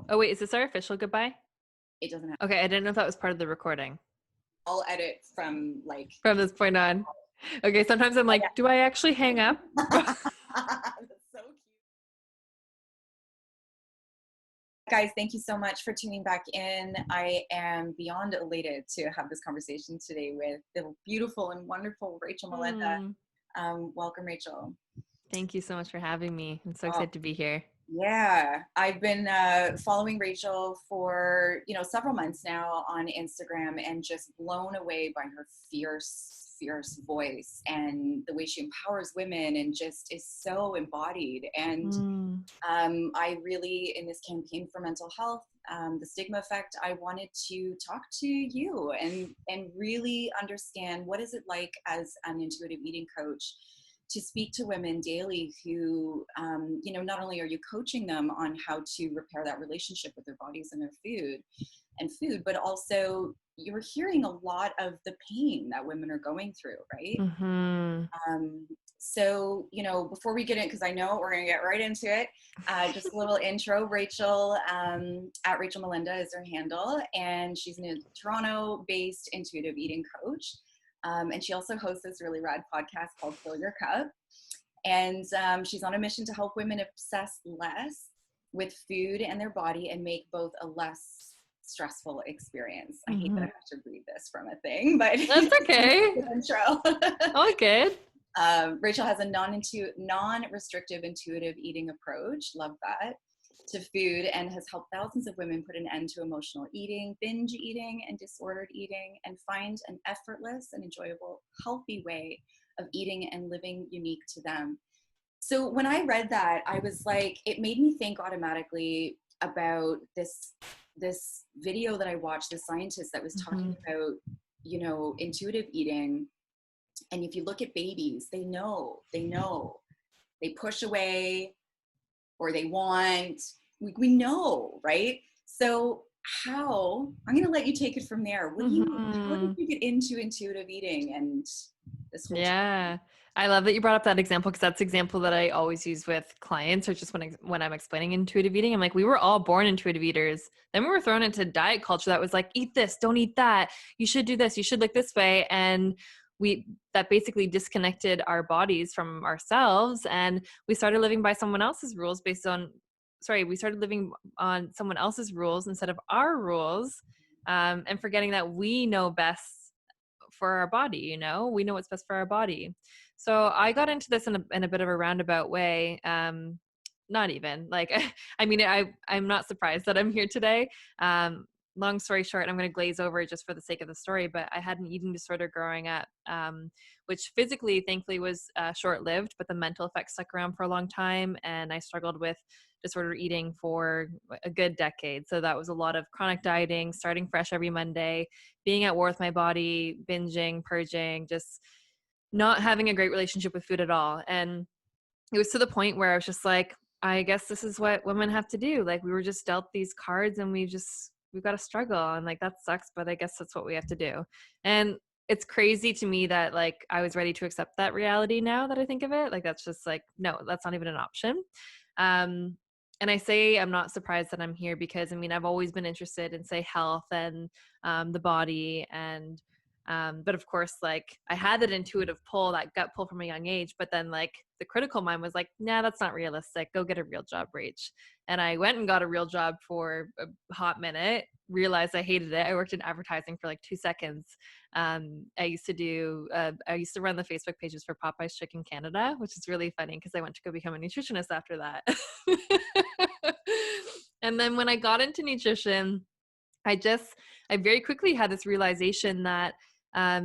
Oh wait, is this our official goodbye? It doesn't have. Okay, I didn't know if that was part of the recording. I'll edit from like. From this point on. Okay, sometimes I'm like, do I actually hang up? That's so cute. Guys, thank you so much for tuning back in. I am beyond elated to have this conversation today with the beautiful and wonderful Rachel Molenda. Hmm. Welcome, Rachel. Thank you so much for having me. I'm so Oh, excited to be here. yeah, I've been following Rachel for several months now on Instagram, and just blown away by her fierce voice and the way she empowers women, and just is so embodied. And Mm. I really, in this campaign for mental health, the stigma effect, I wanted to talk to you and really understand what is it like as an intuitive eating coach to speak to women daily who, not only are you coaching them on how to repair that relationship with their bodies and their food, but also you're hearing a lot of the pain that women are going through, right? Hmm. Um, so, before we get in, because I know we're going to get right into it, just a little intro. Rachel, at Rachel Molenda is her handle, and she's a Toronto-based intuitive eating coach. And she also hosts this really rad podcast called Fill Your Cup. And she's on a mission to help women obsess less with food and their body and make both a less stressful experience. I hate that Hmm. I have to read this from a thing, but That's it's a okay. good intro. All good. Rachel has a non-restrictive intuitive eating approach, love that, to food, and has helped thousands of women put an end to emotional eating, binge eating, and disordered eating, and find an effortless and enjoyable, healthy way of eating and living unique to them. So when I read that, I was like, it made me think automatically about this video that I watched, the scientist that was talking Hmm. about, intuitive eating. And if you look at babies, they know, they push away or they want, we know, right? So I'm going to let you take it from there. How did Hmm. you get into intuitive eating and this whole journey? Yeah. I love that you brought up that example because that's the example that I always use with clients or just when I'm explaining intuitive eating. I'm like, we were all born intuitive eaters. Then we were thrown into diet culture that was like, eat this, don't eat that. You should do this, you should look this way. And that basically disconnected our bodies from ourselves. And we started living by someone else's rules we started living on someone else's rules instead of our rules. And forgetting that we know best for our body, we know what's best for our body. So I got into this in a bit of a roundabout way. Not even like I'm not surprised that I'm here today. Long story short, I'm going to glaze over it just for the sake of the story, but I had an eating disorder growing up, which physically thankfully was short-lived, but the mental effects stuck around for a long time, and I struggled with disordered eating for a good decade. So that was a lot of chronic dieting, starting fresh every Monday, being at war with my body, binging, purging, just not having a great relationship with food at all. And it was to the point where I was just like, I guess this is what women have to do. Like, we were just dealt these cards and we've got to struggle. And like, that sucks, but I guess that's what we have to do. And it's crazy to me that like I was ready to accept that reality now that I think of it. Like, that's just like, no, that's not even an option. Um, and I say I'm not surprised that I'm here because I mean, I've always been interested in, say, health and the body. And but of course, like I had that intuitive pull, that gut pull from a young age. But then like the critical mind was like, nah, that's not realistic. Go get a real job, Rach. And I went and got a real job for a hot minute, realized I hated it. I worked in advertising for like 2 seconds. I used to run the Facebook pages for Popeye's Chicken Canada, which is really funny because I went to go become a nutritionist after that. And then when I got into nutrition, I very quickly had this realization that, I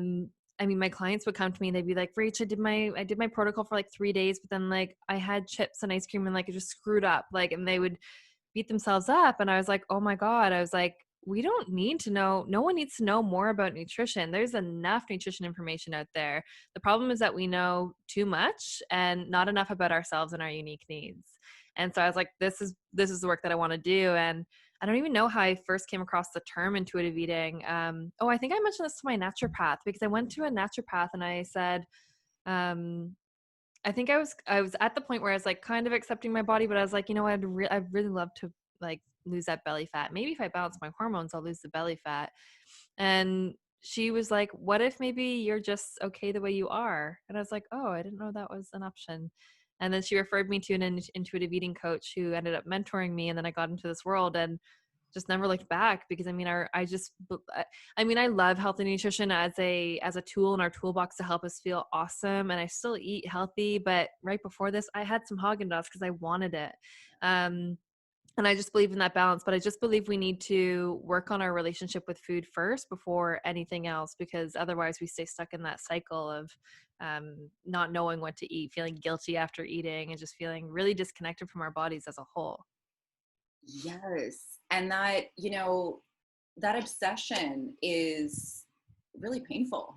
mean, my clients would come to me and they'd be like, Rach, I did my protocol for like 3 days, but then like I had chips and ice cream and like it just screwed up. Like, and they would beat themselves up. And I was like, oh my God. I was like, we don't need to know. No one needs to know more about nutrition. There's enough nutrition information out there. The problem is that we know too much and not enough about ourselves and our unique needs. And so I was like, this is the work that I want to do. And I don't even know how I first came across the term intuitive eating. I think I mentioned this to my naturopath because I went to a naturopath and I said, I think I was at the point where I was like kind of accepting my body, but I was like, you know what, I'd really love to like lose that belly fat. Maybe if I balance my hormones, I'll lose the belly fat. And she was like, what if maybe you're just okay the way you are? And I was like, oh, I didn't know that was an option. And then she referred me to an intuitive eating coach who ended up mentoring me. And then I got into this world and just never looked back, because I mean, I love health and nutrition as a tool in our toolbox to help us feel awesome. And I still eat healthy, but right before this, I had some Haagen-Dazs because I wanted it. And I just believe in that balance, but I just believe we need to work on our relationship with food first before anything else, because otherwise we stay stuck in that cycle of not knowing what to eat, feeling guilty after eating, and just feeling really disconnected from our bodies as a whole. Yes. And that, that obsession is really painful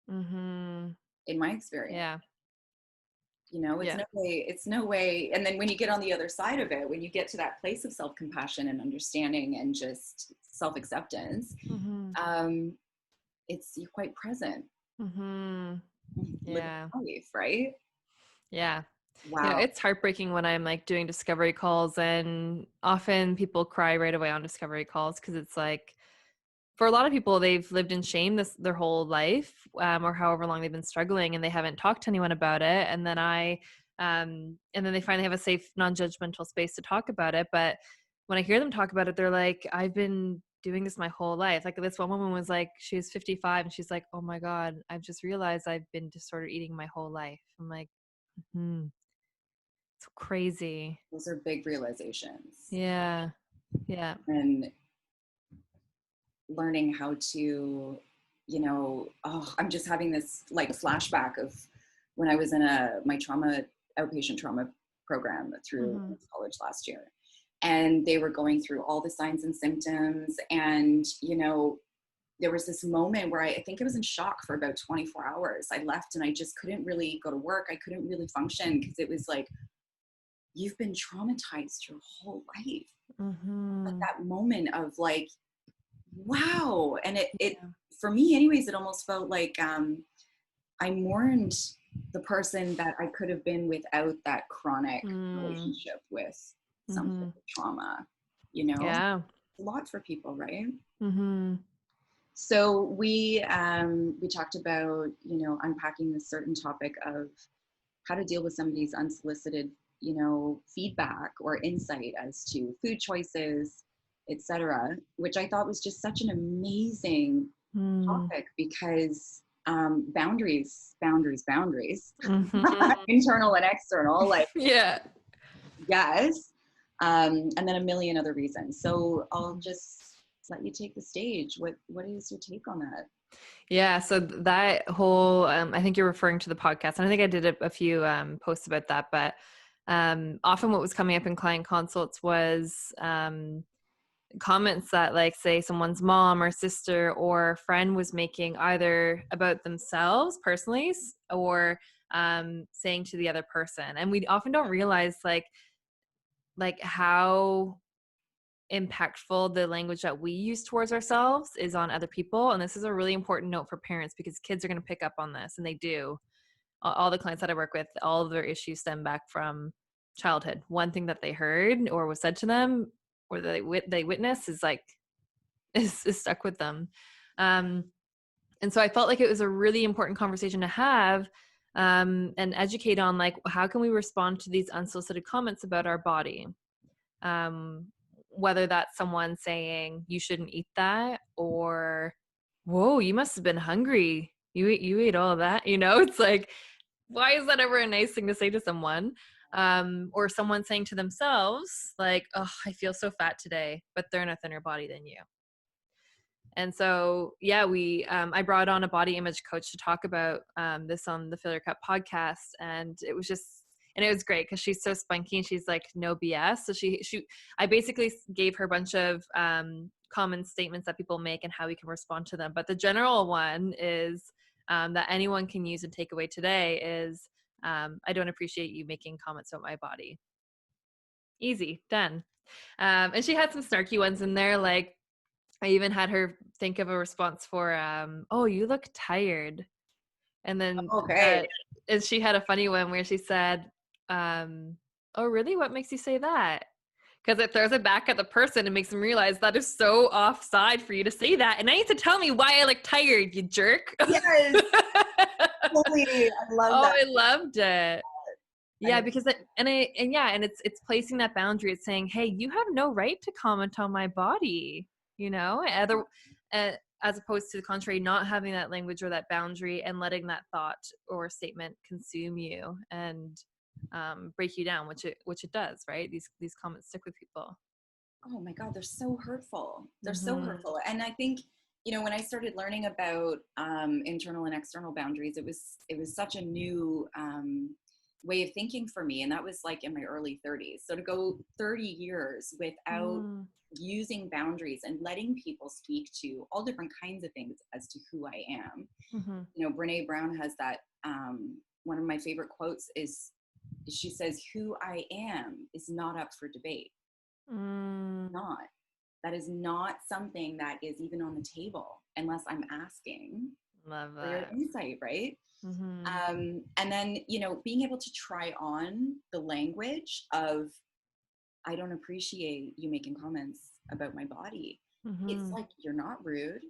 in my experience. Yeah. It's no way. And then when you get on the other side of it, when you get to that place of self-compassion and understanding and just self-acceptance, you're quite present. Yeah. Living life, right? Yeah. Wow. It's heartbreaking when I'm like doing discovery calls, and often people cry right away on discovery calls, because it's like, for a lot of people, they've lived in shame their whole life, or however long they've been struggling, and they haven't talked to anyone about it. And then and then they finally have a safe, non-judgmental space to talk about it. But when I hear them talk about it, they're like, I've been doing this my whole life. Like, this one woman was like, she was 55 and she's like, oh my God, I've just realized I've been disordered eating my whole life. I'm like, it's crazy. Those are big realizations. Yeah. Yeah. And learning how to, I'm just having this like flashback of when I was in my outpatient trauma program through college last year. And they were going through all the signs and symptoms. And, there was this moment where I think I was in shock for about 24 hours. I left and I just couldn't really go to work. I couldn't really function, because it was like, you've been traumatized your whole life. But that moment of like, wow. And it for me anyways, it almost felt like I mourned the person that I could have been without that chronic relationship with some sort of trauma, Yeah. a lot for people, right? So we talked about, unpacking this certain topic of how to deal with somebody's unsolicited, feedback or insight as to food choices, etc., which I thought was just such an amazing topic, because boundaries, internal and external, like, yeah. Yes. And then a million other reasons. So I'll just let you take the stage. What is your take on that? Yeah. So that whole, I think you're referring to the podcast, and I think I did a few posts about that, but often what was coming up in client consults was comments that, like, say someone's mom or sister or friend was making either about themselves personally, or saying to the other person. And we often don't realize like how impactful the language that we use towards ourselves is on other people. And this is a really important note for parents, because kids are going to pick up on this, and they do. All the clients that I work with, all of their issues stem back from childhood. One thing that they heard or was said to them, or they witnessed, is like is stuck with them. And so I felt like it was a really important conversation to have, and educate on, like, how can we respond to these unsolicited comments about our body, whether that's someone saying you shouldn't eat that, or whoa, you must have been hungry, you ate all of that. It's like, why is that ever a nice thing to say to someone? Or someone saying to themselves, like, oh, I feel so fat today, but they're in a thinner body than you. And so, yeah, I brought on a body image coach to talk about this on the Fill Your Cup podcast. And it was great, because she's so spunky and she's like, no BS. So I basically gave her a bunch of common statements that people make and how we can respond to them. But the general one is, that anyone can use and take away today is, I don't appreciate you making comments about my body. Easy, done. And she had some snarky ones in there. Like, I even had her think of a response for, oh, you look tired. And then, okay. and she had a funny one where she said, oh, really? What makes you say that? because it throws it back at the person and makes them realize that is so offside for you to say that. And now you have to tell me why I look tired, you jerk. Yes, totally. I love Oh, that. I loved it. Yeah, I, because it's placing that boundary. It's saying, hey, you have no right to comment on my body, uh, as opposed to the contrary, not having that language or that boundary and letting that thought or statement consume you and break you down, which it does, right? These comments stick with people. oh my God, they're so hurtful. They're so Mm-hmm. hurtful. And I think, when I started learning about internal and external boundaries, it was such a new way of thinking for me. And that was like in my early 30s. So to go 30 years without using boundaries and letting people speak to all different kinds of things as to who I am. Mm-hmm. Brene Brown has that, one of my favorite quotes is, she says, who I am is not up for debate. Not. That is not something that is even on the table unless I'm asking Love for your that. insight, right? Mm-hmm. And then, being able to try on the language of, I don't appreciate you making comments about my body. It's Mm-hmm. like, you're not rude.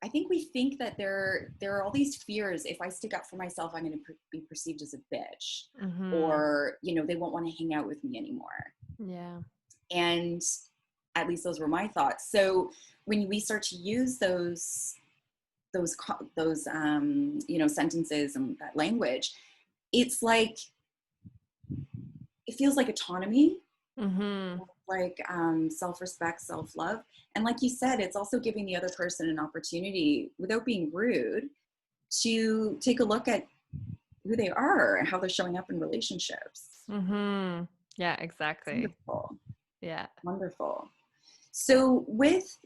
I think we think that there are all these fears. If I stick up for myself, I'm going to be perceived as a bitch, Mm-hmm. or, they won't want to hang out with me anymore. Yeah. And at least those were my thoughts. So when we start to use those sentences and that language, it's like, it feels like autonomy, Mm-hmm. like self-respect, self-love. And like you said, it's also giving the other person an opportunity, without being rude, to take a look at who they are and how they're showing up in relationships. Mm-hmm. Yeah, exactly. Wonderful. Yeah. Wonderful. So with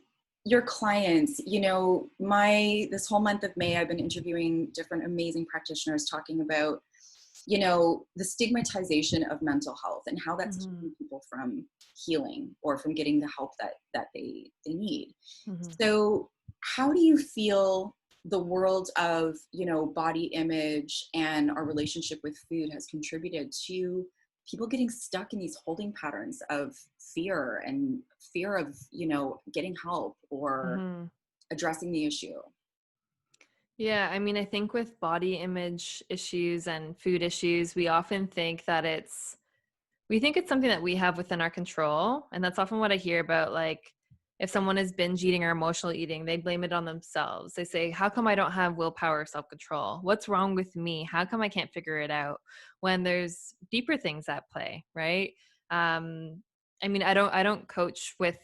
your clients, this whole month of May, I've been interviewing different amazing practitioners talking about, the stigmatization of mental health and how that's Mm-hmm. keeping people from healing or from getting the help that they need. Mm-hmm. So how do you feel the world of, body image and our relationship with food has contributed to people getting stuck in these holding patterns of fear of, getting help or Mm-hmm. addressing the issue? Yeah, I mean, I think with body image issues and food issues, we often think that we think it's something that we have within our control. And that's often what I hear about, like, if someone is binge eating or emotional eating, they blame it on themselves. They say, how come I don't have willpower or self-control? What's wrong with me? How come I can't figure it out? When there's deeper things at play, right? I mean, I don't coach with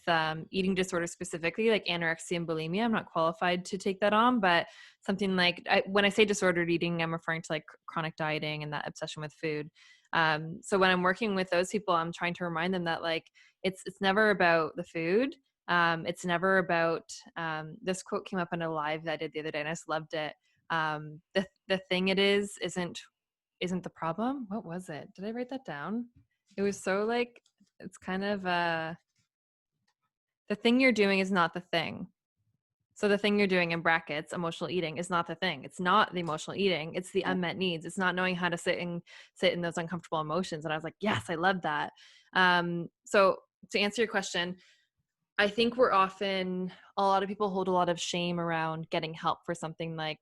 eating disorders specifically, like anorexia and bulimia. I'm not qualified to take that on, but something like, when I say disordered eating, I'm referring to like chronic dieting and that obsession with food. So when I'm working with those people, I'm trying to remind them that, like, it's never about the food. It's never about, this quote came up in a live that I did the other day and I just loved it. The thing it isn't the problem. What was it? Did I write that down? It was so, like, it's kind of, the thing you're doing is not the thing. So the thing you're doing, in brackets, emotional eating, is not the thing. It's not the emotional eating. It's the unmet needs. It's not knowing how to sit in those uncomfortable emotions. And I was like, yes, I love that. So to answer your question, I think a lot of people hold a lot of shame around getting help for something like,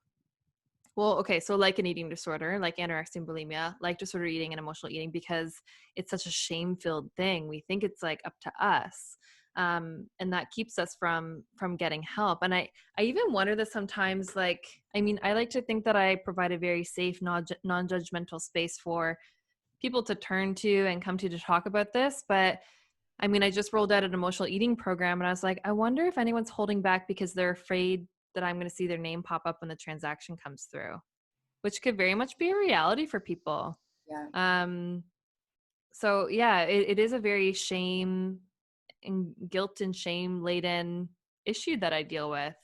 well, okay, so like an eating disorder, like anorexia and bulimia, like disordered eating and emotional eating, because it's such a shame-filled thing. We think it's like up to us, and that keeps us from getting help. And I even wonder this sometimes. Like, I mean, I like to think that I provide a very safe, non-judgmental space for people to turn to and come to talk about this. But I mean, I just rolled out an emotional eating program, and I was like, I wonder if anyone's holding back because they're afraid that I'm going to see their name pop up when the transaction comes through, which could very much be a reality for people. Yeah. Um, so yeah, it is a very shame and guilt and shame laden issue that I deal with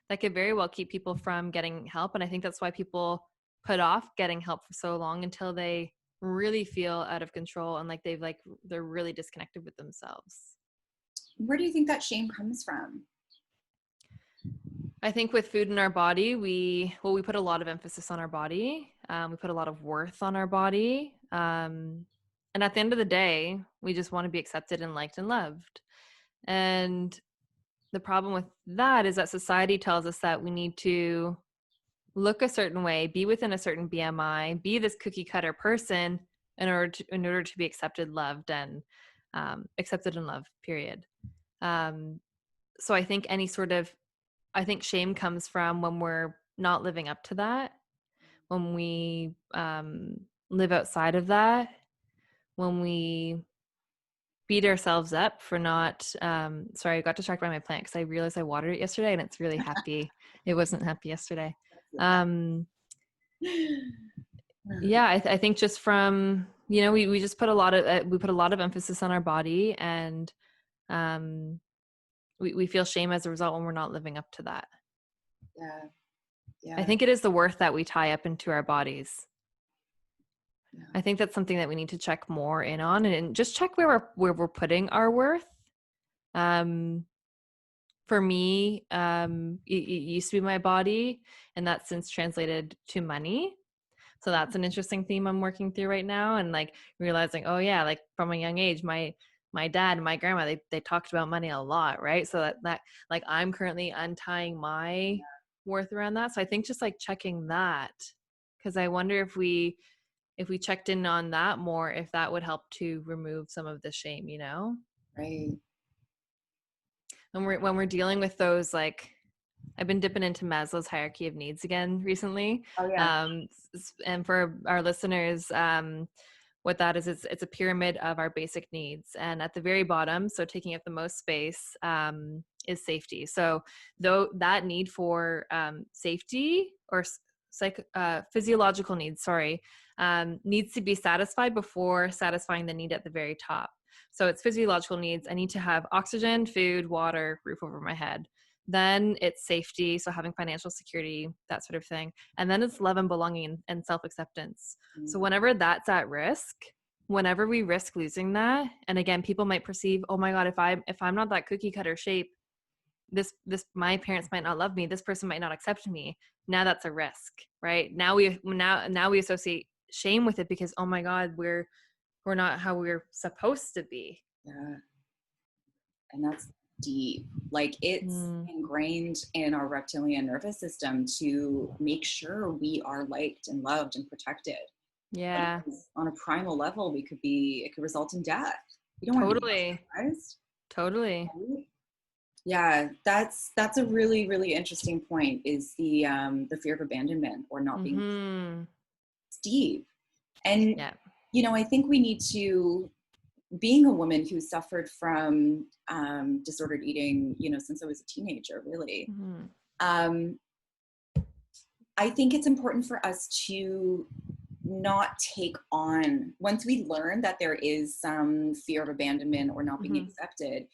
that could very well keep people from getting help. And I think that's why people put off getting help for so long, until they really feel out of control and like they're really disconnected with themselves. Where do you think that shame comes from? I think with food in our body, we put a lot of emphasis on our body. We put a lot of worth on our body. And at the end of the day, we just want to be accepted and liked and loved. And the problem with that is that society tells us that we need to look a certain way, be within a certain BMI, be this cookie cutter person in order to be accepted, loved, and accepted and loved, period. So I think I think shame comes from when we're not living up to that, when we live outside of that, when we beat ourselves up for not sorry, I got distracted by my plant because I realized I watered it yesterday and it's really happy. It wasn't happy yesterday. Yeah, I think just from, we just put a lot of we put a lot of emphasis on our body, and we feel shame as a result when we're not living up to that. Yeah. I think it is the worth that we tie up into our bodies. Yeah. I think that's something that we need to check more in on, and just check where we're putting our worth. For me, it used to be my body, and that's since translated to money. So that's an interesting theme I'm working through right now, and like realizing, oh yeah, like from a young age, my dad and my grandma, they talked about money a lot, right? So that like I'm currently untying my worth around that. So I think just like checking that, because I wonder if we checked in on that more, if that would help to remove some of the shame, Right. when we're dealing with those, like, I've been dipping into Maslow's hierarchy of needs again recently. Oh yeah. And for our listeners, what that is, it's a pyramid of our basic needs. And at the very bottom, so taking up the most space, is safety. So though that need for safety or physiological needs, needs to be satisfied before satisfying the need at the very top. So it's physiological needs. I need to have oxygen, food, water, roof over my head. Then it's safety, so having financial security, that sort of thing. And then it's love and belonging and self-acceptance. So whenever that's at risk, whenever we risk losing that, and again, people might perceive, oh my God, if I'm not that cookie cutter shape, this my parents might not love me, this person might not accept me. Now that's a risk, right? Now we associate shame with it because, oh my God, we're not how we're supposed to be. Yeah. And that's deep. Like it's ingrained in our reptilian nervous system to make sure we are liked and loved and protected. Yeah. Because on a primal level, it could result in death. You don't want to be surprised. Totally. Right? Yeah, that's a really, really interesting point, is the fear of abandonment or not being deep. And I think we need to, being a woman who suffered from disordered eating, since I was a teenager, really, I think it's important for us to not take on, once we learn that there is some fear of abandonment or not being accepted,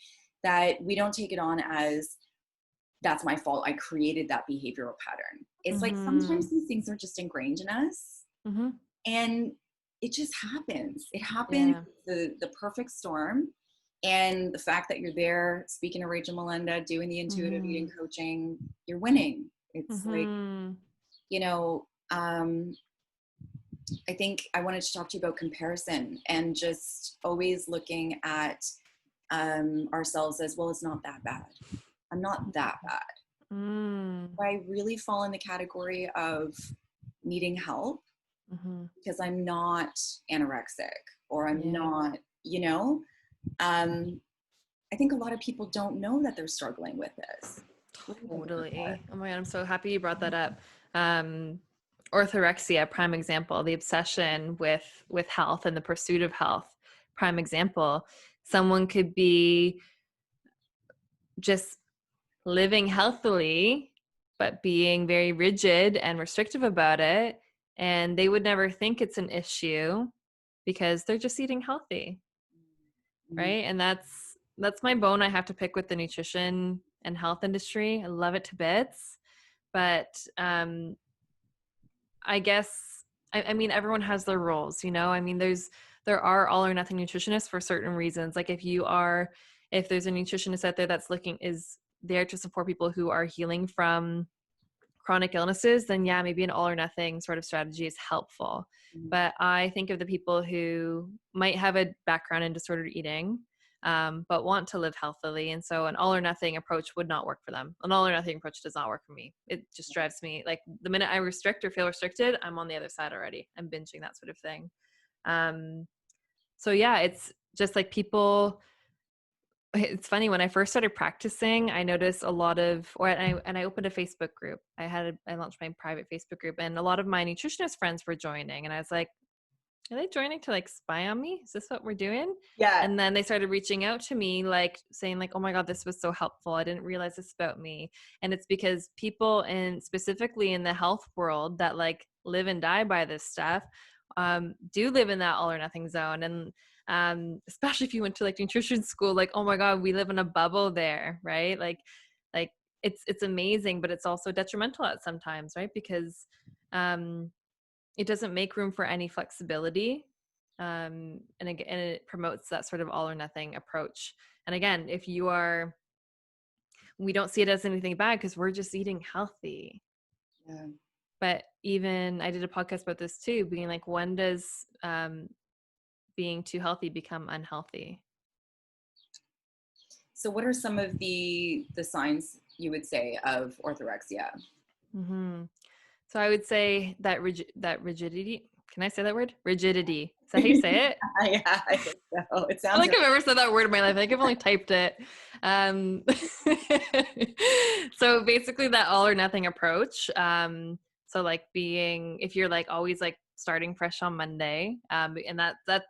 that we don't take it on as, that's my fault, I created that behavioral pattern. It's like sometimes these things are just ingrained in us, and it just happens. It happens, the perfect storm. And the fact that you're there speaking to Rachel Molenda, doing the intuitive eating coaching, you're winning. It's like, I think I wanted to talk to you about comparison and just always looking at ourselves as, well, it's not that bad. I'm not that bad. I really fall in the category of needing help because I'm not anorexic, or I'm not, I think a lot of people don't know that they're struggling with this. Totally. Oh my God, I'm so happy you brought that up. Orthorexia, prime example. The obsession with health and the pursuit of health, prime example. Someone could be just living healthily, but being very rigid and restrictive about it, and they would never think it's an issue because they're just eating healthy, right? And that's my bone I have to pick with the nutrition and health industry. I love it to bits, but I guess I mean everyone has their roles, I mean there are all or nothing nutritionists for certain reasons. Like if there's a nutritionist out there is there to support people who are healing from chronic illnesses, then yeah, maybe an all or nothing sort of strategy is helpful. But I think of the people who might have a background in disordered eating, but want to live healthily. And so an all or nothing approach would not work for them. An all or nothing approach does not work for me. It just drives me, like, the minute I restrict or feel restricted, I'm on the other side already. I'm binging, that sort of thing. So yeah, it's just like people, it's funny, when I first started practicing, I noticed a lot of, I opened a Facebook group. I launched my private Facebook group, and a lot of my nutritionist friends were joining, and I was like, are they joining to like spy on me? Is this what we're doing? Yeah. And then they started reaching out to me, like saying like, oh my God, this was so helpful. I didn't realize this about me. And it's because people specifically in the health world that like live and die by this stuff, do live in that all or nothing zone. And especially if you went to like nutrition school, like, oh my God, we live in a bubble there, right? Like it's amazing, but it's also detrimental at sometimes, right? Because, it doesn't make room for any flexibility. And it promotes that sort of all or nothing approach. And again, we don't see it as anything bad because we're just eating healthy. Yeah. But even I did a podcast about this too, being like, when does being too healthy become unhealthy? So what are some of the signs you would say of orthorexia? Mm-hmm. So I would say that rigidity. Can I say that word? Rigidity. Is that how you say it? Yeah, I think so. It I sounds don't think I've ever said that word in my life. I think I've only typed it. So basically that all or nothing approach. So like if you're like always like starting fresh on Monday, and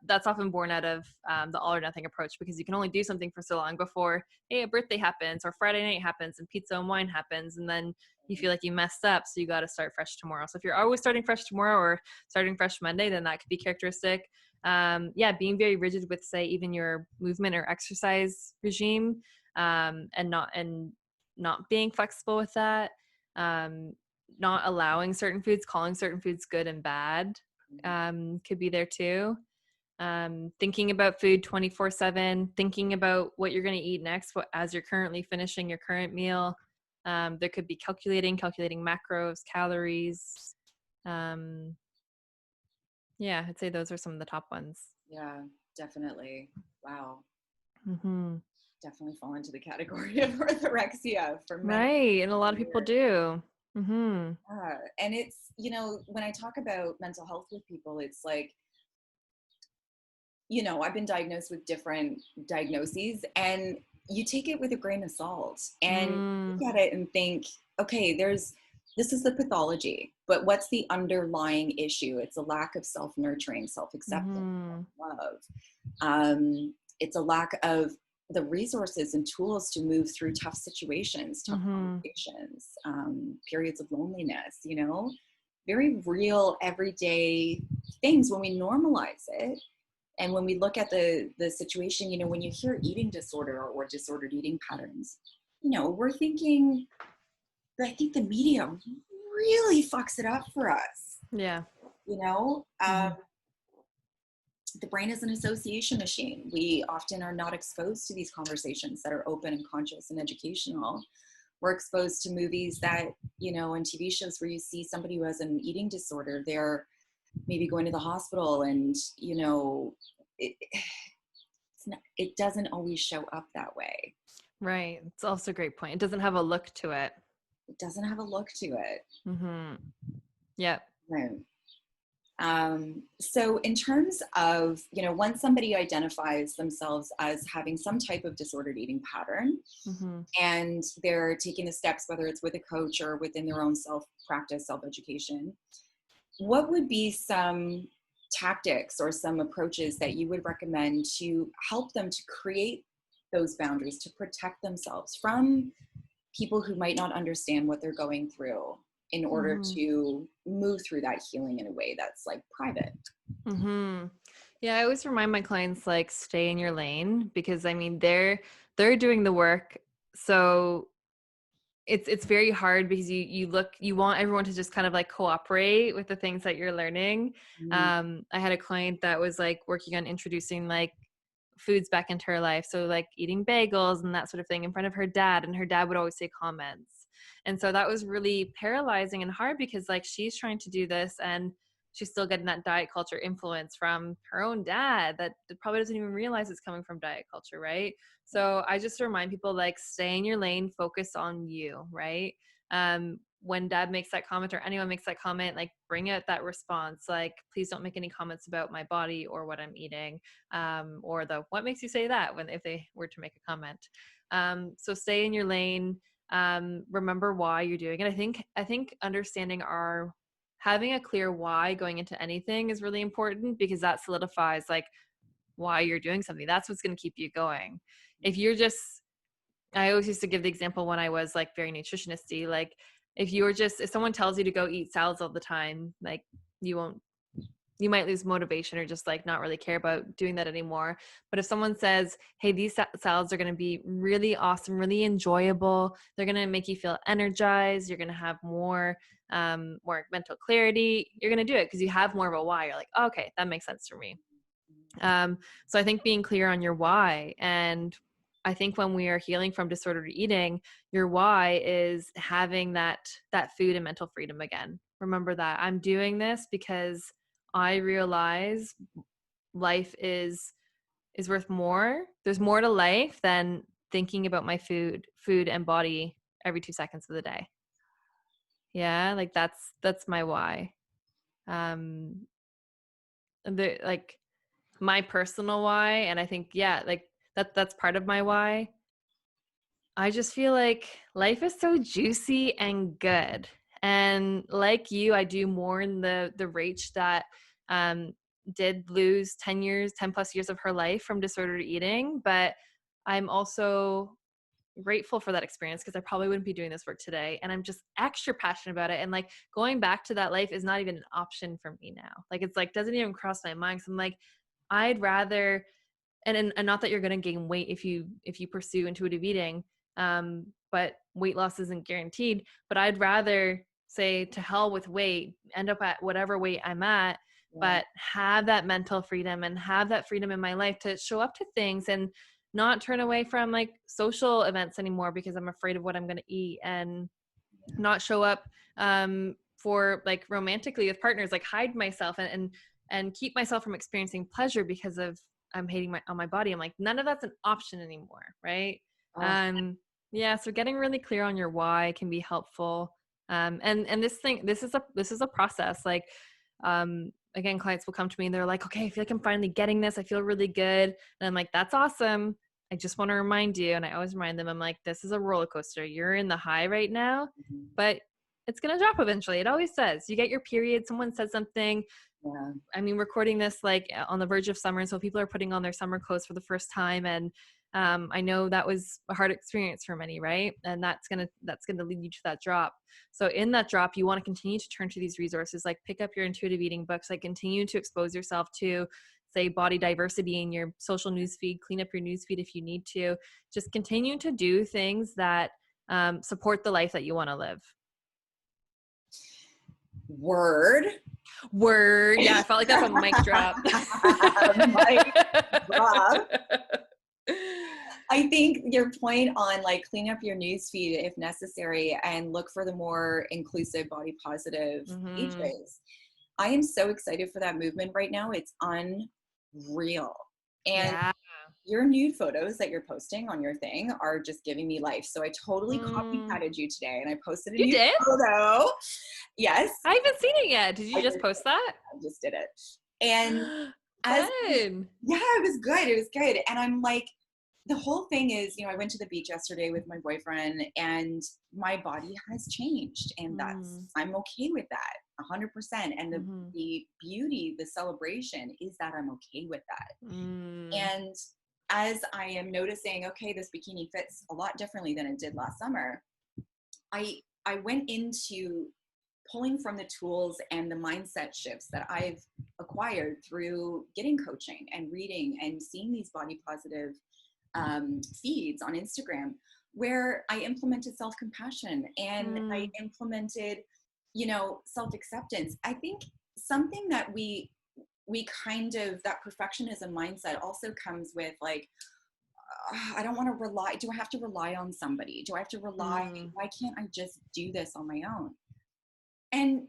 that's often born out of the all or nothing approach, because you can only do something for so long before, hey, a birthday happens or Friday night happens and pizza and wine happens, and then you feel like you messed up, so you got to start fresh tomorrow. So if you're always starting fresh tomorrow or starting fresh Monday, then that could be characteristic. Being very rigid with, say, even your movement or exercise regime, and not being flexible with that, not allowing certain foods, calling certain foods good and bad, could be there too. Thinking about food 24/7, thinking about what you're going to eat next, as you're currently finishing your current meal. There could be calculating macros, calories. Yeah, I'd say those are some of the top ones. Yeah, definitely. Wow. Mm-hmm. Definitely fall into the category of orthorexia for many. Right, and a lot of people do. Mm-hmm. And it's, when I talk about mental health with people, it's like, I've been diagnosed with different diagnoses, and you take it with a grain of salt and look at it and think, okay, this is the pathology, but what's the underlying issue? It's a lack of self-nurturing, self-acceptance, self-love. It's a lack of the resources and tools to move through tough situations, tough conversations, periods of loneliness, very real everyday things. When we normalize it, and when we look at the situation, when you hear eating disorder or disordered eating patterns, we're thinking, I think the media really fucks it up for us. Yeah. The brain is an association machine. We often are not exposed to these conversations that are open and conscious and educational. We're exposed to movies that, and TV shows where you see somebody who has an eating disorder, they're maybe going to the hospital, and, it doesn't always show up that way. Right. It's also a great point. It doesn't have a look to it. It doesn't have a look to it. Mm-hmm. Yeah. Right. So in terms of, once somebody identifies themselves as having some type of disordered eating pattern, and they're taking the steps, whether it's with a coach or within their own self-practice, self-education, what would be some tactics or some approaches that you would recommend to help them to create those boundaries, to protect themselves from people who might not understand what they're going through, in order to move through that healing in a way that's like private? Yeah, I always remind my clients, like, stay in your lane, because I mean, they're doing the work. So it's very hard, because you want everyone to just kind of like cooperate with the things that you're learning. I had a client that was like working on introducing like foods back into her life. So like eating bagels and that sort of thing in front of her dad, and her dad would always say comments. And so that was really paralyzing and hard, because like she's trying to do this and she's still getting that diet culture influence from her own dad that probably doesn't even realize it's coming from diet culture, right? So I just remind people, like, stay in your lane, focus on you, right? When dad makes that comment or anyone makes that comment, like, bring out that response, like, please don't make any comments about my body or what I'm eating, or the what makes you say that, when if they were to make a comment. So stay in your lane. Remember why you're doing it. I think understanding having a clear why going into anything is really important, because that solidifies like why you're doing something. That's what's going to keep you going. If you're just, I always used to give the example when I was like very nutritionisty, like if someone tells you to go eat salads all the time, like you might lose motivation or just like not really care about doing that anymore. But if someone says, hey, these salads are going to be really awesome, really enjoyable, they're going to make you feel energized, you're going to have more mental clarity, you're going to do it because you have more of a why. You're like, oh, okay, that makes sense for me. So I think being clear on your why, and I think when we are healing from disordered eating, your why is having that food and mental freedom again. Remember that I'm doing this because I realize life is worth more. There's more to life than thinking about my food and body every 2 seconds of the day. Yeah, like that's my why. Like my personal why, and I think like that's part of my why. I just feel like life is so juicy and good. And like you, I do mourn the Rach that did lose 10 plus years of her life from disordered eating. But I'm also grateful for that experience, because I probably wouldn't be doing this work today. And I'm just extra passionate about it. And like going back to that life is not even an option for me now. Like it's like doesn't even cross my mind. So I'm like, I'd rather, and not that you're going to gain weight if you pursue intuitive eating, but weight loss isn't guaranteed. But I'd rather say to hell with weight, end up at whatever weight I'm at, but have that mental freedom and have that freedom in my life to show up to things and not turn away from like social events anymore because I'm afraid of what I'm going to eat, and not show up for like romantically with partners, like hide myself and keep myself from experiencing pleasure because of I'm hating on my body. I'm like, none of that's an option anymore, right? Yeah, so getting really clear on your why can be helpful. And this is a process. Like, again, clients will come to me and they're like, okay, I feel like I'm finally getting this. I feel really good. And I'm like, that's awesome. I just want to remind you. And I always remind them, I'm like, this is a roller coaster. You're in the high right now, but it's going to drop eventually. It always says. You get your period, someone says something. Yeah. I mean, recording this like on the verge of summer, so people are putting on their summer clothes for the first time, and I know that was a hard experience for many, right? And that's gonna lead you to that drop. So in that drop, you want to continue to turn to these resources, like pick up your intuitive eating books, like continue to expose yourself to, say, body diversity in your social news feed, clean up your news feed if you need to. Just continue to do things that support the life that you want to live. Word. Yeah, I felt like that's a mic drop. Mic drop. I think your point on like clean up your newsfeed if necessary and look for the more inclusive, body positive pages. I am so excited for that movement right now. It's unreal. And your nude photos that you're posting on your thing are just giving me life. So I totally copycatted you today and I posted a new photo. Yes. I haven't seen it yet. Did you just post that? I just did it. And it was good. It was good. And I'm like, the whole thing is, I went to the beach yesterday with my boyfriend and my body has changed, and I'm okay with that 100%. And the beauty, the celebration is that I'm okay with that. And as I am noticing, okay, this bikini fits a lot differently than it did last summer, I went into pulling from the tools and the mindset shifts that I've acquired through getting coaching and reading and seeing these body positive feeds on Instagram, where I implemented self-compassion and I implemented, self-acceptance. I think something that we we kind of, that perfectionism mindset also comes with like, I don't want to rely. Do I have to rely on somebody? Do I have to rely? Why can't I just do this on my own? And,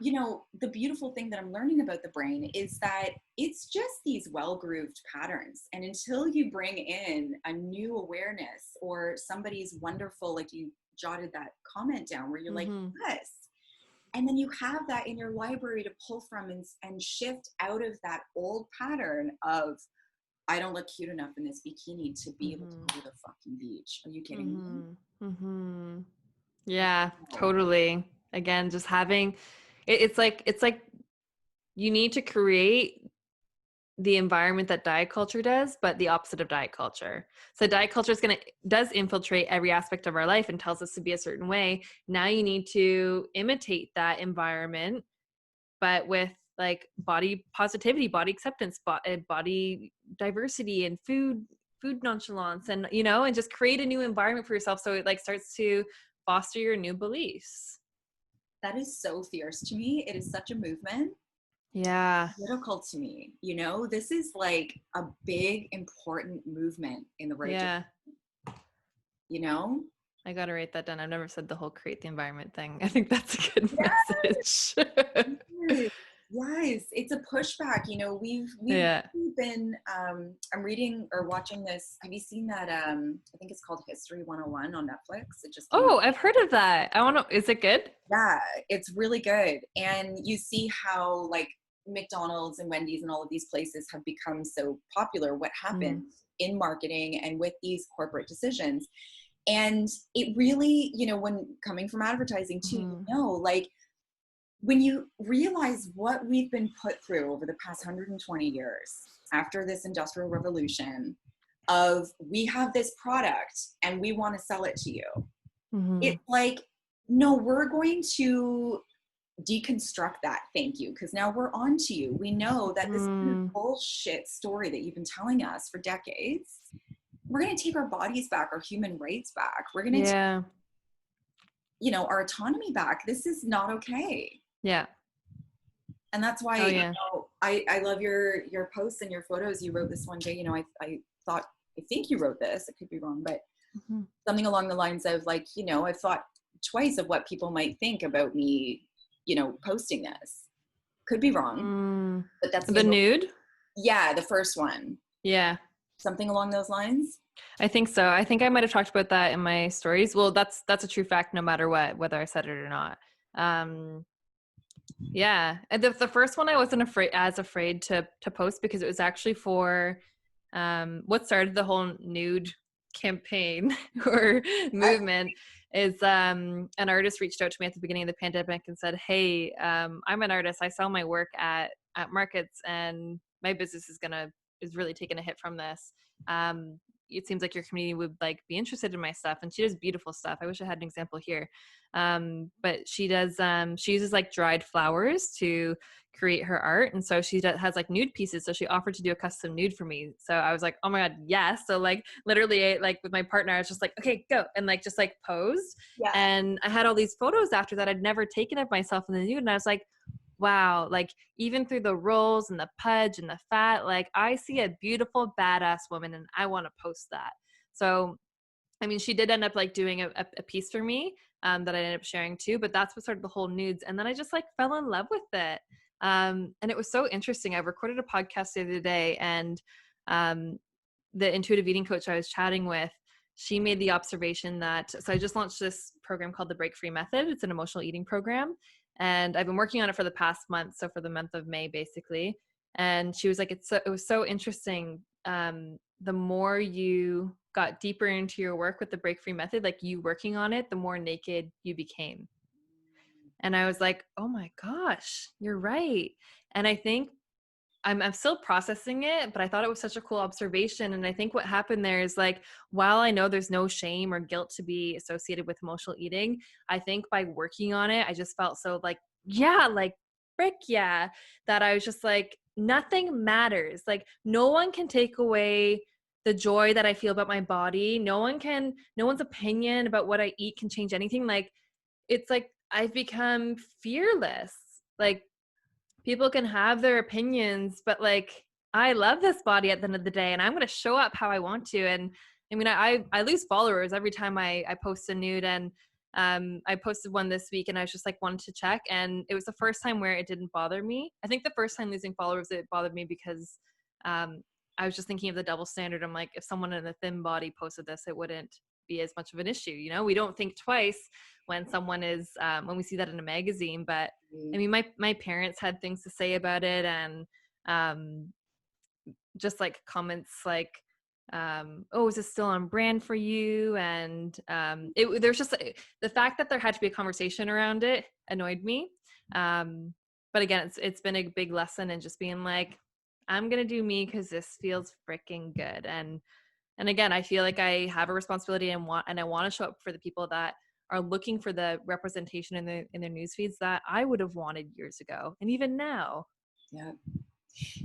you know, the beautiful thing that I'm learning about the brain is that it's just these well-grooved patterns. And until you bring in a new awareness or somebody's wonderful, like you jotted that comment down where you're like, yes. And then you have that in your library to pull from and shift out of that old pattern of, I don't look cute enough in this bikini to be able to go to the fucking beach. Are you kidding me? Yeah, totally. Again, just having it's like you need to create the environment that diet culture does, but the opposite of diet culture. So diet culture does infiltrate every aspect of our life and tells us to be a certain way. Now you need to imitate that environment, but with like body positivity, body acceptance, body diversity, and food nonchalance, and you know, and just create a new environment for yourself so it like starts to foster your new beliefs. That is so fierce to me. It is such a movement. Yeah. Critical to me. You know, this is like a big, important movement in the right direction. You know? I gotta write that down. I've never said the whole create the environment thing. I think that's a good message. Yes, it's a pushback. You know, we've been I'm reading or watching this. Have you seen that I think it's called History 101 on Netflix? It just came out. I've heard of that. I wanna, is it good? Yeah, it's really good. And you see how like McDonald's and Wendy's and all of these places have become so popular, what happened in marketing and with these corporate decisions. And it really, you know, when coming from advertising too, you know, like when you realize what we've been put through over the past 120 years after this industrial revolution of we have this product and we want to sell it to you. It's like, no, we're going to deconstruct that. Thank you. Because now we're on to you. We know that this is a bullshit story that you've been telling us for decades. We're going to take our bodies back, our human rights back. We're going to take, you know, our autonomy back. This is not okay. Yeah. And that's why, you know, I love your posts and your photos. You wrote this one day, you know, I think you wrote this, I could be wrong, but something along the lines of like, you know, I've thought twice of what people might think about me, you know, posting this. Could be wrong, but that's the nude. Yeah. The first one. Yeah. Something along those lines. I think so. I think I might've talked about that in my stories. Well, that's a true fact no matter what, whether I said it or not. Yeah. And the first one I wasn't afraid to post because it was actually for what started the whole nude campaign or movement is an artist reached out to me at the beginning of the pandemic and said, hey, I'm an artist. I sell my work at markets and my business is really taking a hit from this. It seems like your community would like be interested in my stuff. And she does beautiful stuff. I wish I had an example here. But she uses like dried flowers to create her art. And so she has like nude pieces. So she offered to do a custom nude for me. So I was like, oh my God, yes. So like literally like with my partner, I was just like, okay, go. And like, just like posed. Yeah. And I had all these photos after that I'd never taken of myself in the nude. And I was like, wow, like even through the rolls and the pudge and the fat, like I see a beautiful, badass woman and I want to post that. So, I mean, she did end up like doing a piece for me that I ended up sharing too, but that's what started the whole nudes. And then I just like fell in love with it. And it was so interesting. I recorded a podcast the other day and the intuitive eating coach I was chatting with, she made the observation that, so I just launched this program called the Break Free Method. It's an emotional eating program. And I've been working on it for the past month. So for the month of May, basically. And she was like, it was so interesting. The more you got deeper into your work with the Break Free Method, like you working on it, the more naked you became. And I was like, oh my gosh, you're right. And I think I'm still processing it, but I thought it was such a cool observation. And I think what happened there is like, while I know there's no shame or guilt to be associated with emotional eating, I think by working on it, I just felt so like, yeah, like frick yeah, that I was just like, nothing matters. Like no one can take away the joy that I feel about my body. No one's opinion about what I eat can change anything. Like, it's like, I've become fearless. Like, people can have their opinions, but like, I love this body at the end of the day, and I'm going to show up how I want to. And I mean, I lose followers every time I post a nude, and I posted one this week, and I was just like, wanted to check, and it was the first time where it didn't bother me. I think the first time losing followers, it bothered me because I was just thinking of the double standard. I'm like, if someone in a thin body posted this, it wouldn't be as much of an issue. You know, we don't think twice when someone is when we see that in a magazine. But I mean, my parents had things to say about it, and just like comments like, oh, is this still on brand for you? And there's just the fact that there had to be a conversation around it annoyed me. But again, it's been a big lesson in just being like, I'm gonna do me because this feels freaking good. And again, I feel like I have a responsibility, and I want to show up for the people that are looking for the representation in their news feeds that I would have wanted years ago, and even now. Yeah.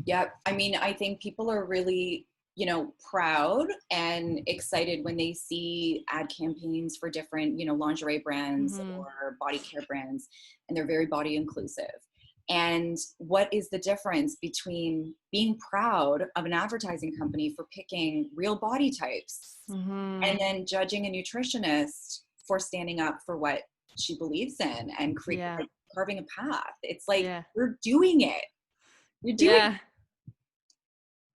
Yeah. I mean, I think people are really, you know, proud and excited when they see ad campaigns for different, you know, lingerie brands or body care brands, and they're very body inclusive. And what is the difference between being proud of an advertising company for picking real body types and then judging a nutritionist for standing up for what she believes in and like, carving a path? It's like, we're doing it. You're doing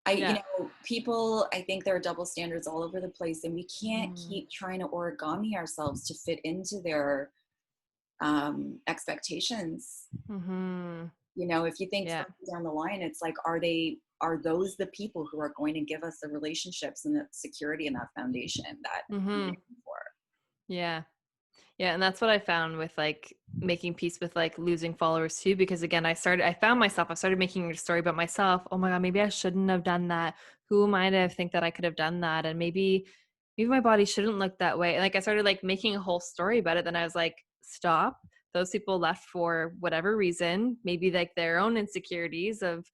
it. You know, people, I think there are double standards all over the place, and we can't keep trying to origami ourselves to fit into their expectations. You know, if you think down the line, it's like, are those the people who are going to give us the relationships and the security and that foundation that we're looking for? Yeah, and that's what I found with like making peace with like losing followers too, because again, I started making a story about myself. Oh my God, maybe I shouldn't have done that. Who am I to think that I could have done that? And maybe my body shouldn't look that way. And like I started like making a whole story about it. Then I was like, stop. Those people left for whatever reason, maybe like their own insecurities of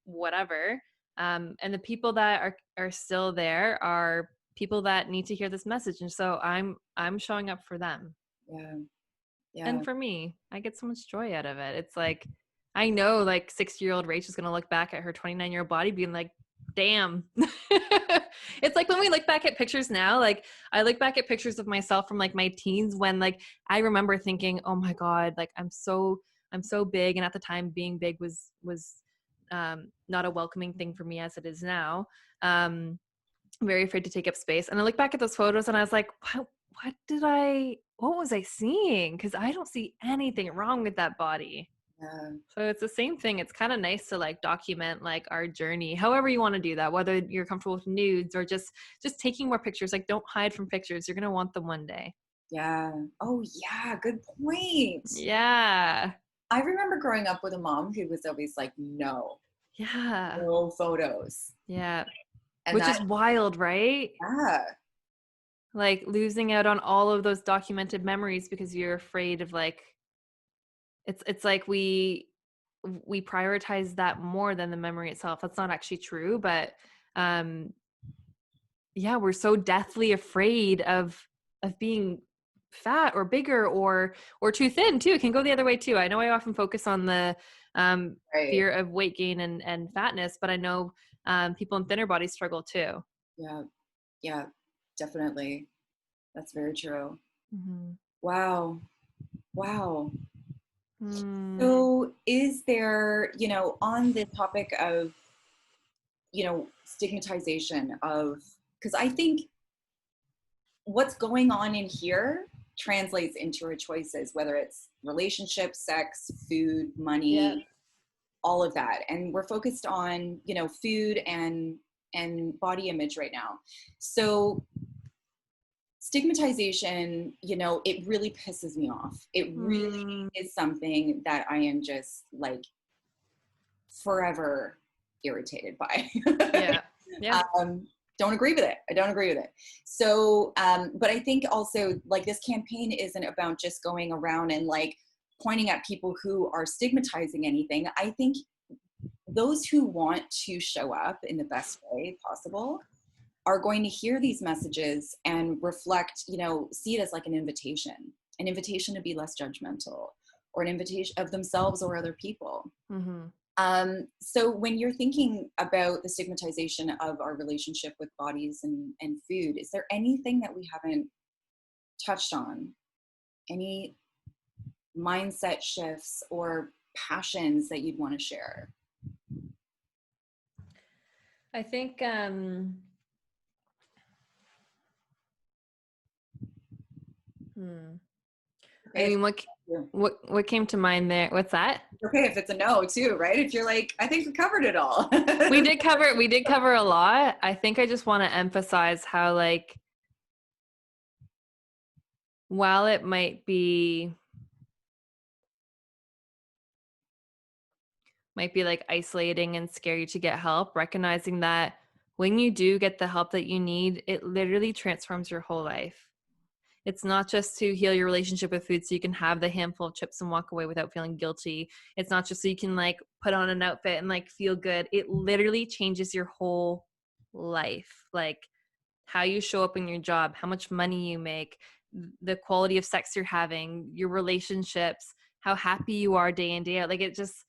whatever. And the people that are still there are people that need to hear this message, and so I'm showing up for them. And for me, I get so much joy out of it. It's like, I know like 60-year-old Rach is going to look back at her 29-year-old body being like, damn. It's like when we look back at pictures now, like I look back at pictures of myself from like my teens when like I remember thinking, oh my God, like I'm so big, and at the time being big was not a welcoming thing for me as it is now. Very afraid to take up space. And I look back at those photos and I was like, what was I seeing? Because I don't see anything wrong with that body. So it's the same thing. It's kind of nice to like document like our journey, however you want to do that, whether you're comfortable with nudes or just taking more pictures. Like, don't hide from pictures. You're going to want them one day. Oh yeah. Good point. Yeah. I remember growing up with a mom who was always like, no photos. Yeah. Which is wild, right? Like losing out on all of those documented memories because you're afraid of like, it's like we prioritize that more than the memory itself. That's not actually true, but we're so deathly afraid of being fat or bigger or too thin too. It can go the other way too. I know I often focus on the fear of weight gain and fatness, but I know people in thinner bodies struggle too. Yeah, definitely. That's very true. Wow. So is there, you know, on the topic of, you know, stigmatization of, because I think what's going on in here translates into our choices, whether it's relationships, sex, food, money, all of that. And we're focused on, you know, food and body image right now. So stigmatization, you know, it really pisses me off. It really is something that I am just like forever irritated by. Don't agree with it. I don't agree with it. So, but I think also like this campaign isn't about just going around and like pointing at people who are stigmatizing anything. I think those who want to show up in the best way possible are going to hear these messages and reflect, you know, see it as like an invitation to be less judgmental, or an invitation of themselves or other people. Mm-hmm. So when you're thinking about the stigmatization of our relationship with bodies and food, is there anything that we haven't touched on? Any mindset shifts or passions that you'd want to share? I think, I Okay, mean, what came to mind there? What's that? okay, if it's a no too, right? If you're like, I think we covered it all. We did cover a lot. I think I just want to emphasize how, like, while it might be like isolating and scary to get help, recognizing that when you do get the help that you need, it literally transforms your whole life. It's not just to heal your relationship with food so you can have the handful of chips and walk away without feeling guilty. It's not just so you can like put on an outfit and like feel good. It literally changes your whole life. Like how you show up in your job, how much money you make, the quality of sex you're having, your relationships, how happy you are day in, day out. Like it just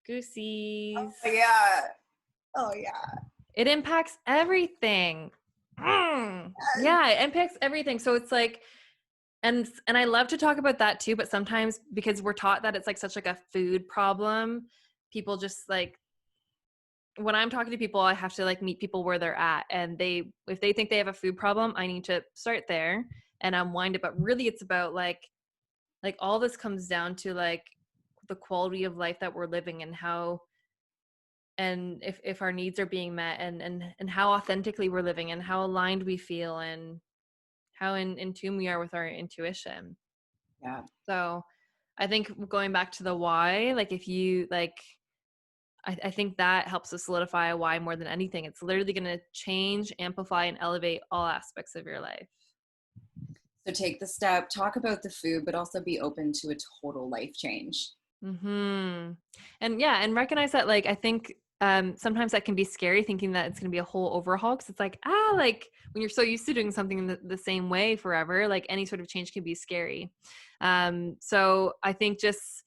goosies. Yeah. Oh yeah. It impacts everything. Yeah, it impacts everything. So it's like, and I love to talk about that too, but sometimes because we're taught that it's like such like a food problem, people just like, when I'm talking to people, I have to like meet people where they're at, and if they think they have a food problem, I need to start there and unwind it. But really it's about like all this comes down to like the quality of life that we're living and how, and if our needs are being met, and how authentically we're living and how aligned we feel and how in tune we are with our intuition. Yeah. So I think going back to the why, like if you like, I think that helps us solidify a why more than anything. It's literally going to change, amplify, and elevate all aspects of your life. So take the step, talk about the food, but also be open to a total life change. Mm-hmm. And yeah, and recognize that, like, I think sometimes that can be scary, thinking that it's going to be a whole overhaul, because it's like, like when you're so used to doing something the same way forever, like any sort of change can be scary. So I think just,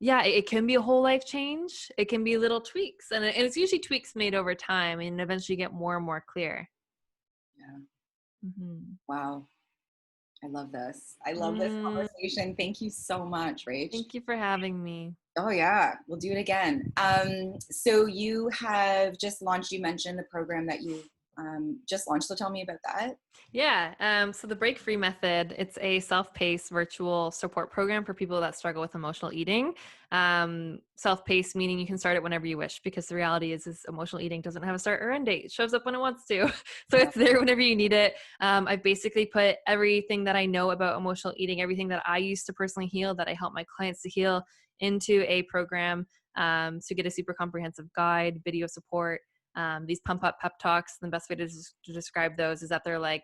yeah, it can be a whole life change. It can be little tweaks, and it's usually tweaks made over time, and eventually you get more and more clear. Yeah. Mm-hmm. Wow. I love this. I love this conversation. Thank you so much, Rach. Thank you for having me. Oh yeah, we'll do it again. So you have just launched, you mentioned the program that you just launched. So tell me about that. Yeah. So the Break Free Method, it's a self-paced virtual support program for people that struggle with emotional eating. Self-paced meaning you can start it whenever you wish, because the reality is emotional eating doesn't have a start or end date. It shows up when it wants to. So it's there whenever you need it. I've basically put everything that I know about emotional eating, everything that I used to personally heal, that I help my clients to heal, into a program. So you get a super comprehensive guide, video support, these pump up pep talks. The best way to describe those is that they're like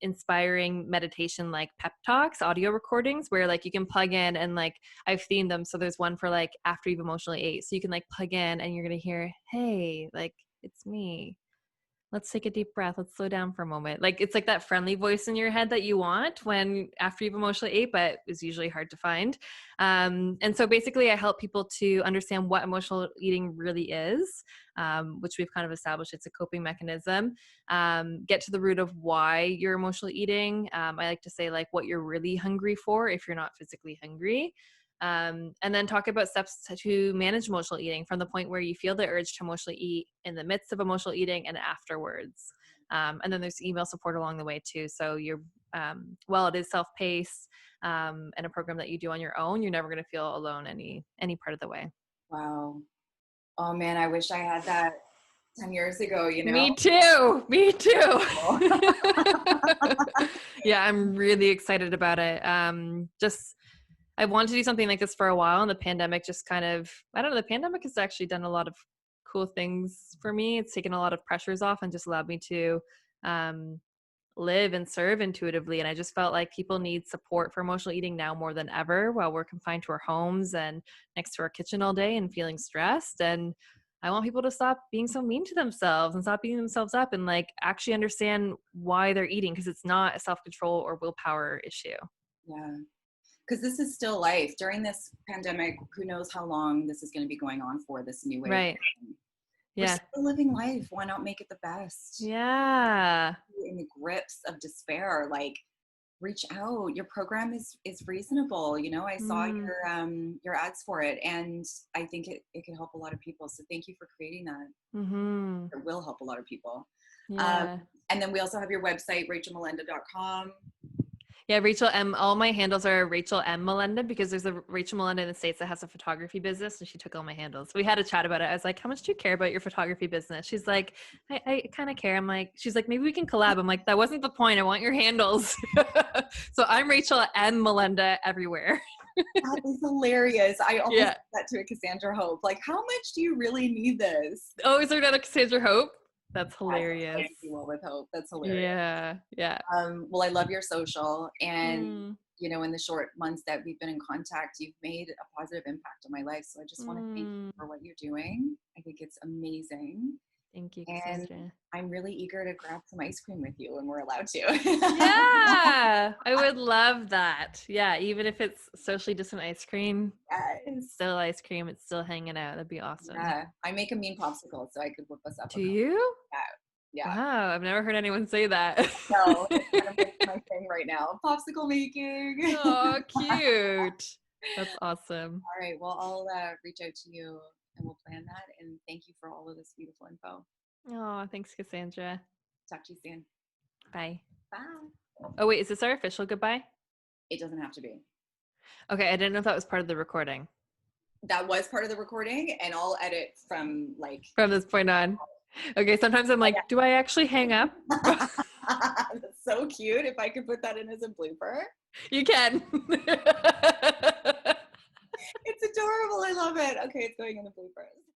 inspiring meditation, like pep talks, audio recordings, where like you can plug in, and like I've themed them. So there's one for like after you've emotionally ate. So you can like plug in and you're going to hear, hey, like it's me. Let's take a deep breath. Let's slow down for a moment. Like it's like that friendly voice in your head that you want when after you've emotionally ate, but is usually hard to find. And so basically I help people to understand what emotional eating really is, which we've kind of established. It's a coping mechanism. Get to the root of why you're emotionally eating. I like to say like what you're really hungry for if you're not physically hungry. And then talk about steps to manage emotional eating from the point where you feel the urge to emotionally eat, in the midst of emotional eating, and afterwards. And then there's email support along the way too. So you're, while it is self-paced and a program that you do on your own, you're never going to feel alone any part of the way. Wow. Oh man, I wish I had that 10 years ago, you know? Me too. Yeah, I'm really excited about it. I wanted to do something like this for a while, and the pandemic just kind of, I don't know, the pandemic has actually done a lot of cool things for me. It's taken a lot of pressures off and just allowed me to live and serve intuitively. And I just felt like people need support for emotional eating now more than ever, while we're confined to our homes and next to our kitchen all day and feeling stressed. And I want people to stop being so mean to themselves and stop beating themselves up, and like actually understand why they're eating, because it's not a self-control or willpower issue. Yeah. because this is still life during this pandemic. Who knows how long this is going to be going on for, this new way of Right. living. We're Yeah. still living life. Why not make it the best? Yeah. In the grips of despair, like, reach out. Your program is reasonable. You know, I saw your ads for it, and I think it can help a lot of people. So thank you for creating that. Mm-hmm. It will help a lot of people. Yeah. And then we also have your website, rachelmolenda.com. Yeah, Rachel M. All my handles are Rachel M. Molenda, because there's a Rachel Molenda in the States that has a photography business, and she took all my handles. We had a chat about it. I was like, how much do you care about your photography business? She's like, I kind of care. I'm like, she's like, maybe we can collab. I'm like, that wasn't the point. I want your handles. So I'm Rachel M. Molenda everywhere. That is hilarious. I almost Yeah. said that to a Cassandra Hope. Like, how much do you really need this? Oh, is there another Cassandra Hope? That's hilarious. Yes, you will with Hope. That's hilarious. Yeah. Yeah. Well, I love your social, and Mm. you know, in the short months that we've been in contact, you've made a positive impact on my life. So I just want to thank you for what you're doing. I think it's amazing. Thank you, And Cassandra. I'm really eager to grab some ice cream with you when we're allowed to. Yeah, I would love that. Yeah, even if it's socially distant ice cream, Yes. still ice cream, it's still hanging out. That'd be awesome. Yeah. I make a mean popsicle, so I could whip us up. Do you? Yeah. Wow, I've never heard anyone say that. No, it's kind of like my thing right now. Popsicle making. Oh, cute. That's awesome. All right. Well, I'll reach out to you and we'll plan that. And thank you for all of this beautiful info. Oh, thanks, Cassandra. Talk to you soon. Bye. Bye. Oh, wait, is this our official goodbye? It doesn't have to be. Okay, I didn't know if that was part of the recording. That was part of the recording, and I'll edit from this point on. Okay, sometimes I'm like, do I actually hang up? That's so cute. If I could put that in as a blooper. You can. It's adorable. I love it. Okay, it's going in the bloopers.